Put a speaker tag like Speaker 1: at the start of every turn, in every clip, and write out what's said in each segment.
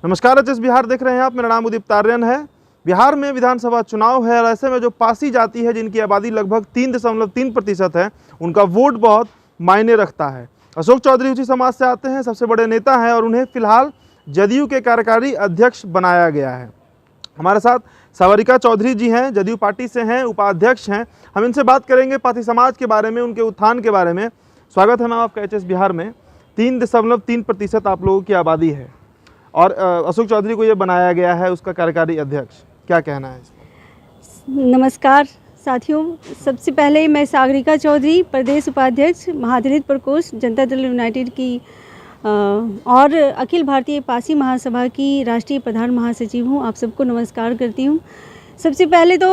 Speaker 1: नमस्कार, एचएस बिहार देख रहे हैं आप। मेरा नाम उदित तारियन है। बिहार में विधानसभा चुनाव है और ऐसे में जो पासी जाति है, जिनकी आबादी लगभग 3.3% है, उनका वोट बहुत मायने रखता है। अशोक चौधरी उसी समाज से आते हैं, सबसे बड़े नेता हैं और उन्हें फिलहाल जदयू के कार्यकारी अध्यक्ष बनाया गया है। हमारे साथ सावरिका चौधरी जी हैं, जदयू पार्टी से हैं, उपाध्यक्ष हैं। हम इनसे बात करेंगे पासी समाज के बारे में, उनके उत्थान के बारे में। स्वागत है मैम आपका एचएस बिहार में। 3.3% आप लोगों की आबादी है और अशोक चौधरी को ये बनाया गया है उसका कार्यकारी अध्यक्ष। क्या कहना है इसमें?
Speaker 2: नमस्कार साथियों, सबसे पहले मैं सागरिका चौधरी, प्रदेश उपाध्यक्ष महादलित प्रकोष्ठ जनता दल यूनाइटेड की और अखिल भारतीय पासी महासभा की राष्ट्रीय प्रधान महासचिव हूँ। आप सबको नमस्कार करती हूँ। सबसे पहले तो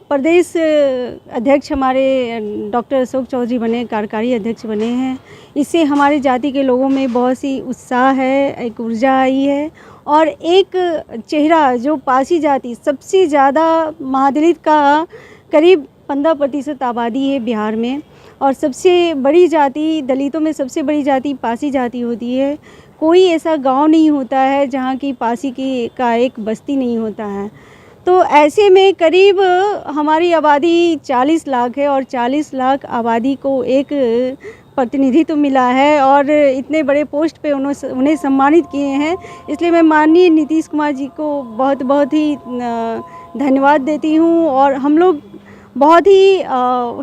Speaker 2: प्रदेश अध्यक्ष हमारे डॉक्टर अशोक चौधरी बने, कार्यकारी अध्यक्ष बने हैं। इससे हमारे जाति के लोगों में बहुत सी उत्साह है, एक ऊर्जा आई है और एक चेहरा जो पासी जाति सबसे ज़्यादा महादलित का करीब 15% आबादी है बिहार में और सबसे बड़ी जाति दलितों में सबसे बड़ी जाति पासी जाति होती है। कोई ऐसा गांव नहीं होता है जहां की पासी का एक बस्ती नहीं होता है। तो ऐसे में करीब हमारी आबादी 40 लाख है और 40 लाख आबादी को एक प्रतिनिधित्व मिला है और इतने बड़े पोस्ट पे उन्हें सम्मानित किए हैं। इसलिए मैं माननीय नीतीश कुमार जी को बहुत बहुत ही धन्यवाद देती हूँ और हम लोग बहुत ही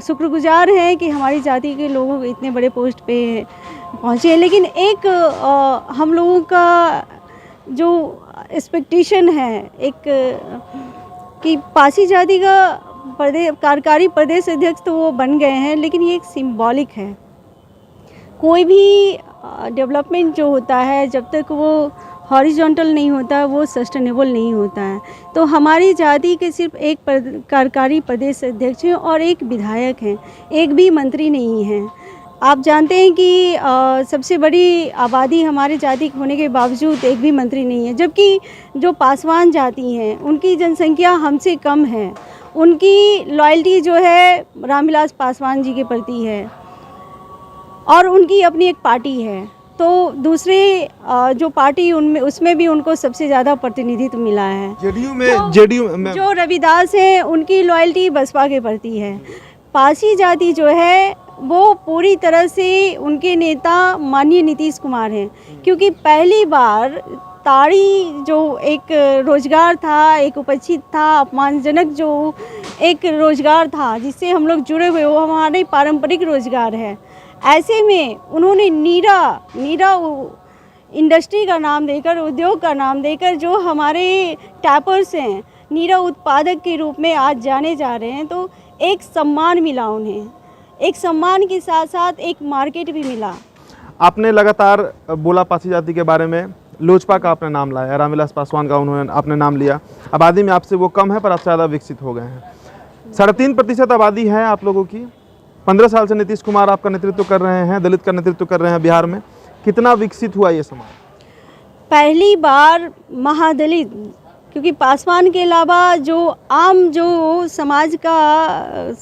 Speaker 2: शुक्रगुजार हैं कि हमारी जाति के लोग इतने बड़े पोस्ट पे पहुँचे। लेकिन एक हम लोगों का जो एक्सपेक्टेशन है एक कि पासी जाति का कार्यकारी प्रदेश अध्यक्ष तो वो बन गए हैं, लेकिन ये एक सिंबॉलिक है। कोई भी डेवलपमेंट जो होता है जब तक वो हॉरिजॉन्टल नहीं होता वो सस्टेनेबल नहीं होता है। तो हमारी जाति के सिर्फ एक कार्यकारी प्रदेश अध्यक्ष हैं और एक विधायक हैं, एक भी मंत्री नहीं हैं। आप जानते हैं कि सबसे बड़ी आबादी हमारे जाति होने के बावजूद एक भी मंत्री नहीं है, जबकि जो पासवान जाति हैं उनकी जनसंख्या हमसे कम है। उनकी लॉयल्टी जो है रामविलास पासवान जी के प्रति है और उनकी अपनी एक पार्टी है। तो दूसरे जो पार्टी उनमें उसमें भी उनको सबसे ज़्यादा प्रतिनिधित्व मिला है।
Speaker 1: जेडीयू में
Speaker 2: जो रविदास हैं उनकी लॉयल्टी बसपा के प्रति है। पासी जाति जो है वो पूरी तरह से उनके नेता माननीय नीतीश कुमार हैं, क्योंकि पहली बार ताड़ी जो एक रोज़गार था, एक उपेक्षित था, अपमानजनक जो एक रोज़गार था जिससे हम लोग जुड़े हुए, वो हमारे पारंपरिक रोज़गार है। ऐसे में उन्होंने नीरा इंडस्ट्री का नाम देकर, उद्योग का नाम देकर जो हमारे टैपर्स हैं नीरा उत्पादक के रूप में आज जाने जा रहे हैं। तो एक सम्मान मिला उन्हें, एक सम्मान के साथ साथ एक मार्केट भी मिला।
Speaker 1: आपने लगातार बोला पासी जाति के बारे में, लोजपा का आपने नाम लाया, रामविलास पासवान का उन्होंने आपने नाम लिया। आबादी में आपसे वो कम है पर आपसे ज़्यादा विकसित हो गए हैं। 3.5% आबादी है आप लोगों की। 15 साल से नीतीश कुमार आपका नेतृत्व कर रहे हैं, दलित का नेतृत्व कर रहे हैं बिहार में। कितना विकसित हुआ ये समाज?
Speaker 2: पहली बार महादलित, क्योंकि पासवान के अलावा जो आम जो समाज का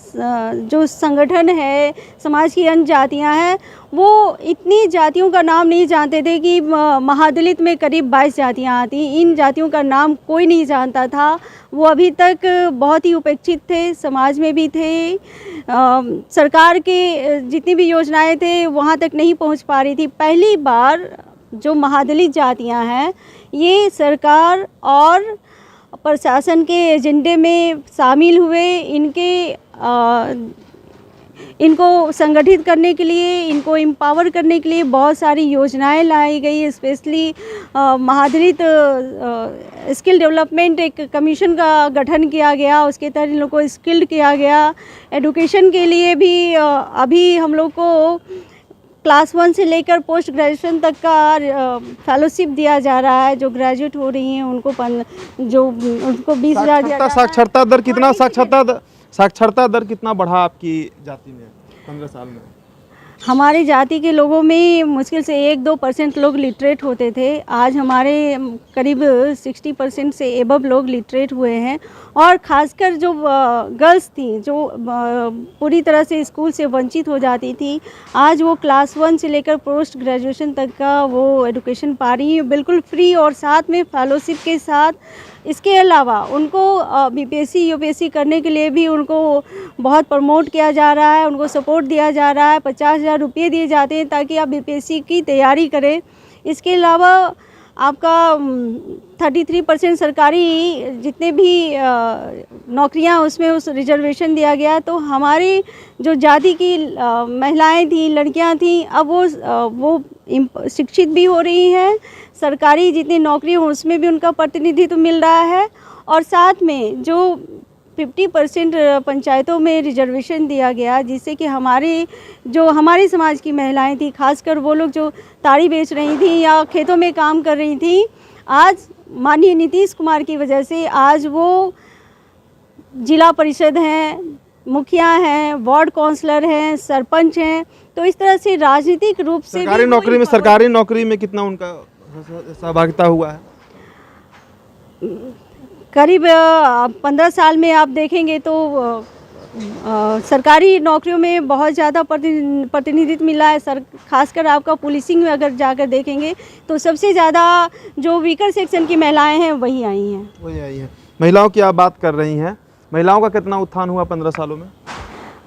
Speaker 2: जो संगठन है, समाज की अन्य जातियां हैं, वो इतनी जातियों का नाम नहीं जानते थे कि महादलित में करीब 22 जातियां आती। इन जातियों का नाम कोई नहीं जानता था। वो अभी तक बहुत ही उपेक्षित थे, समाज में भी थे। सरकार के जितनी भी योजनाएं थे वहाँ तक नहीं पहुँच पा रही थी। पहली बार जो महादलित जातियां हैं ये सरकार और प्रशासन के एजेंडे में शामिल हुए। इनको संगठित करने के लिए, इनको एम्पावर करने के लिए बहुत सारी योजनाएं लाई गई। स्पेशली महादलित स्किल डेवलपमेंट एक कमीशन का गठन किया गया, उसके तहत इन लोगों को स्किल्ड किया गया। एडुकेशन के लिए भी अभी हम लोग को क्लास 1 से लेकर पोस्ट ग्रेजुएशन तक का फेलोशिप दिया जा रहा है। जो ग्रेजुएट हो रही हैं उनको उनको 20,000 दिया जाता है।
Speaker 1: साक्षरता दर कितना बढ़ा आपकी जाति में 15 साल में?
Speaker 2: हमारे जाति के लोगों में मुश्किल से 1-2% लोग लिटरेट होते थे। आज हमारे करीब 60% से एबव लोग लिटरेट हुए हैं। और ख़ासकर जो गर्ल्स थी, जो पूरी तरह से स्कूल से वंचित हो जाती थी, आज वो क्लास 1 से लेकर पोस्ट ग्रेजुएशन तक का वो एडुकेशन पा रही हैं बिल्कुल फ्री और साथ में फेलोशिप के साथ। इसके अलावा उनको बीपीएससी यूपीएससी करने के लिए भी उनको बहुत प्रमोट किया जा रहा है, उनको सपोर्ट दिया जा रहा है। 50,000 रुपये दिए जाते हैं ताकि आप बीपीएससी की तैयारी करें। इसके अलावा आपका 33% सरकारी जितने भी नौकरियां उसमें उस रिजर्वेशन दिया गया। तो हमारी जो जाति की महिलाएं थी, लड़कियां थी, अब वो शिक्षित भी हो रही हैं। सरकारी जितनी नौकरी हो उसमें भी उनका प्रतिनिधित्व मिल रहा है। और साथ में जो 50% पंचायतों में रिजर्वेशन दिया गया, जिससे कि हमारे समाज की महिलाएं थी, खासकर वो लोग जो ताड़ी बेच रही थी या खेतों में काम कर रही थी, आज माननीय नीतीश कुमार की वजह से आज वो जिला परिषद हैं, मुखिया हैं, वार्ड काउंसलर हैं, सरपंच हैं। तो इस तरह से राजनीतिक रूप से
Speaker 1: सरकारी नौकरी में कितना उनका सहभागिता हुआ है?
Speaker 2: करीब 15 साल में आप देखेंगे तो सरकारी नौकरियों में बहुत ज़्यादा प्रतिनिधित्व मिला है। खासकर आपका पुलिसिंग में अगर जाकर देखेंगे तो सबसे ज़्यादा जो वीकर सेक्शन की महिलाएं हैं वही आई हैं।
Speaker 1: महिलाओं की आप बात कर रही हैं, महिलाओं का कितना उत्थान हुआ 15 सालों में?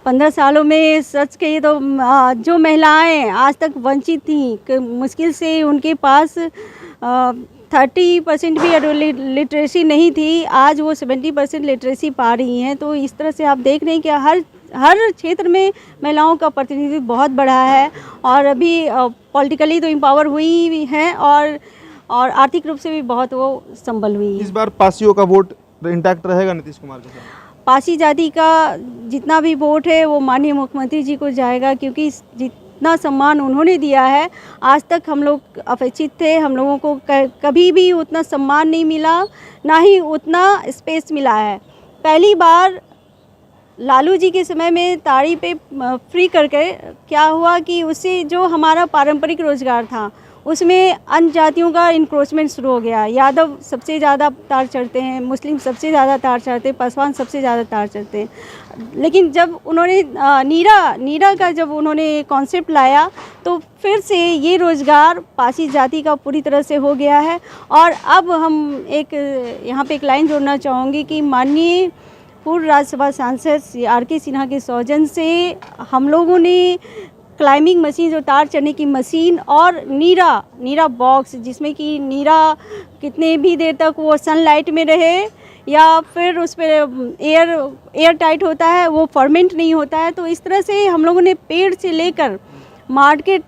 Speaker 2: 15 सालों में सच कहिए तो जो महिलाएं आज तक वंचित थी, मुश्किल से उनके पास 30% भी लिटरेसी नहीं थी, आज वो 70% लिटरेसी पा रही हैं। तो इस तरह से आप देख रहे हैं कि हर क्षेत्र में महिलाओं का प्रतिनिधित्व बहुत बढ़ा है और अभी पॉलिटिकली तो एम्पावर हुई हैं और आर्थिक रूप से भी बहुत वो संबल हुई है।
Speaker 1: इस बार पासियों का वोट इंटैक्ट रहेगा नीतीश कुमार के साथ?
Speaker 2: पासी जाति का जितना भी वोट है वो माननीय मुख्यमंत्री जी को जाएगा, क्योंकि जितना सम्मान उन्होंने दिया है आज तक हम लोग अपेक्षित थे। हम लोगों को कभी भी उतना सम्मान नहीं मिला, ना ही उतना स्पेस मिला है। पहली बार लालू जी के समय में ताड़ी पे फ्री करके क्या हुआ कि उससे जो हमारा पारंपरिक रोजगार था उसमें अन्य जातियों का इंक्रोचमेंट शुरू हो गया। यादव सबसे ज़्यादा तार चढ़ते हैं, मुस्लिम सबसे ज़्यादा तार चढ़ते हैं, पासवान सबसे ज़्यादा तार चढ़ते हैं। लेकिन जब उन्होंने नीरा का जब उन्होंने कॉन्सेप्ट लाया तो फिर से ये रोज़गार पासी जाति का पूरी तरह से हो गया है। और अब हम यहाँ पे एक लाइन जोड़ना चाहूँगी कि माननीय पूर्व राज्यसभा सांसद आर.के. सिन्हा के सौजन्य से हम लोगों ने क्लाइंबिंग मशीन, जो तार चढ़ने की मशीन, और नीरा बॉक्स, जिसमें कि नीरा कितने भी देर तक वो सनलाइट में रहे या फिर उस पर एयर टाइट होता है, वो फर्मेंट नहीं होता है। तो इस तरह से हम लोगों ने पेड़ से लेकर मार्केट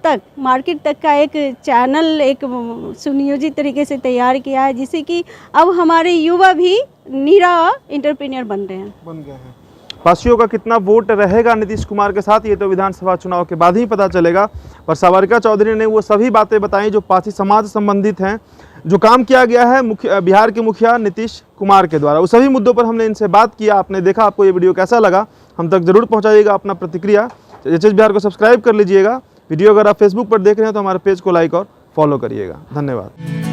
Speaker 2: तक का एक चैनल एक सुनियोजित तरीके से तैयार किया है, जिससे कि अब हमारे युवा भी नीरा एंटरप्रेन्योर बन गए हैं।
Speaker 1: पासियों का कितना वोट रहेगा नीतीश कुमार के साथ, ये तो विधानसभा चुनाव के बाद ही पता चलेगा। पर सावरिका चौधरी ने वो सभी बातें बताई जो पासी समाज से संबंधित हैं, जो काम किया गया है बिहार के मुखिया नीतीश कुमार के द्वारा। उस सभी मुद्दों पर हमने इनसे बात किया। आपने देखा, आपको ये वीडियो कैसा लगा हम तक जरूर पहुँचाइएगा अपना प्रतिक्रिया। एचएस बिहार को सब्सक्राइब कर लीजिएगा। वीडियो अगर आप फेसबुक पर देख रहे हैं तो हमारे पेज को लाइक और फॉलो करिएगा। धन्यवाद।